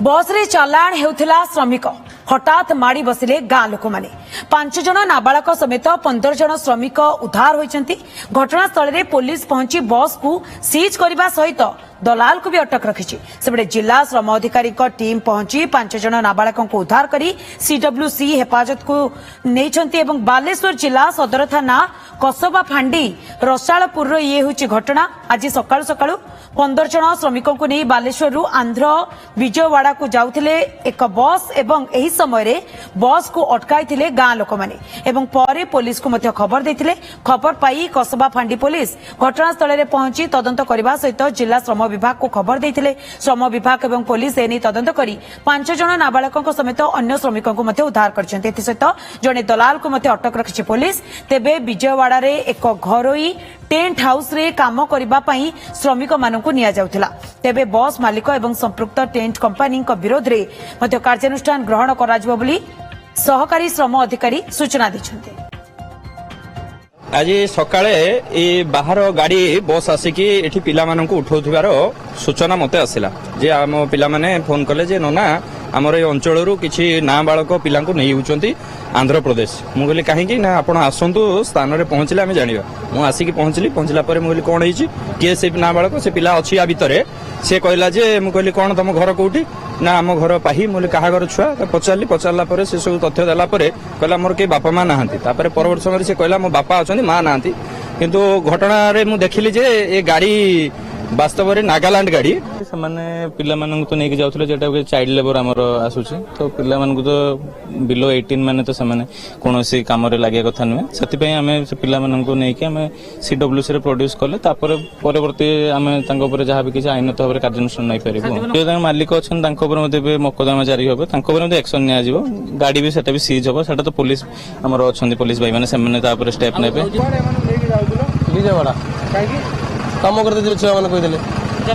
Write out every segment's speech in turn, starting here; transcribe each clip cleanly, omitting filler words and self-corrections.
बस रे चालाण हेउथिला श्रमिक हठात माड़ी बसिले गां लोक माने 5 जन नाबालक समेत 15 जन श्रमिक उद्धार होइचंती। घटनास्थल रे पुलिस पहुंची बस को सीज करबा सहित दलाल को भी अटक रखिछि। सेबडे जिला श्रम अधिकारी को टीम पहुंची 5 जन नाबालकों को उद्धार करी सीडब्ल्यूसी हेफाजत को नेइचंती एवं बालेश्वर जिला सदर थाना कसबा फांडी रसालपुर ये होची घटना। आज सकाळु सकाळु 15 जन श्रमिकों को नहीं बालेश्वर आंध्र विजयवाड़ा को जाउथिले एक बस एवं एही समय रे बस को अटकाइथिले गां लोक माने एवं परे पुलिस को मध्य खबर देथिले। खबर पाई कसबा फांडी पुलिस घटनास्थल रे पहुंची तदंत करबा सहित जिला श्रम विभाग को खबर देथिले। श्रम विभाग एवं पुलिस एनी तदंत करी 5 जन नाबालकों समेत अन्य श्रमिकों को मध्य उद्धार करछन्ते। एथि सहित जने दलाल को मध्य अटक रखिछि पुलिस। तेबे विजयवाड़ा रे एक घरोई टेंट हाउस रे काम करबा पई श्रमिक मानकु निया जाउथिला। तेबे बस मालिक एवं संपृक्त टेंट कंपनी विरोध रे मध्य कार्यानुष्ठान ग्रहण कराजिबो बोली सहकारी श्रम अधिकारी सूचना दैछन्ते। आज सकाळे ए बाहर गाड़ी बस आसिकी एठी पिला मानकु उठौथिबार सूचना मते आसिला जे आम पिला माने फोन कले जे नना आमर ए अंचलरू किछि नाबालक पिलांकु नै होउचंती आंध्र प्रदेश। मु कहली काहेकि ना आपण आसंतु स्थान रे पहुंचले आमे जानिबा। मु आसिकी पहुंचला परे मु कहली कोन हेछि के से नाबालक से पिला अछि आ भितरे से कहला जे मु कहली कोन तम घर कोउठी ना आम घर पाही मुले कहा घर छुआ पचारला पर से सब तथ्य देला परे कहला मोर के बापा मां नाहंती। तापर परवर्त समय से कहला मो बापा अछंती मां नाहंती। किंतु घटना रे मु देखिली जे ए गाड़ी वास्तव रे नागालैंड गाड़ी माने पिला मानन तो नेकी जाउथले जेटा चाइल्ड लेबर हमर आसुची तो पिला मानन तो बिलो 18 माने तो समाने कोनोसी काम रे लागे कथा न सति पय हमें से पिला मानन को नेकी हमें सीडब्ल्यूसी रे प्रोड्यूस करले तापर परवर्ती हमें तांको ऊपर जहां भी किछ आइनत भाबरे कार्यानुष्ठान नै परिबो। जे तांको मालिक अछन तांको ऊपर मते मकदमा जारी होबे तांको ऊपर मते एक्शन निया जिवो। गाड़ी भी सेटा भी सीज होबो सेटा तो पुलिस हमर अछन पुलिस भाई माने सेमने तापर स्टेप नेबे। विजयवाड़ा काहे काम करते दिले छुआ माने कहि दिले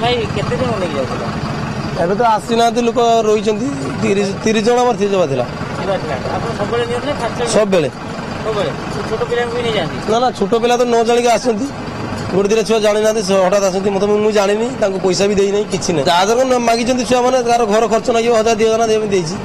भाई केते जण लेके जाउतला एबे तो आसी ना लोक रोई 30 जण भर्ती जबा थिला आपण सबले नियम ने खर्च सब बेले छोटो पिला भी नहीं जानती ना छोट पिला तो न जानि के आसंती गोटे दिन छुआ जानि ना हठात आसंती मत मु जानिनी तांको पैसा भी देई नै किछि नै जादर मागी छथि छुआ माने घर खर्च नै 1000 2000 देबे देइछि।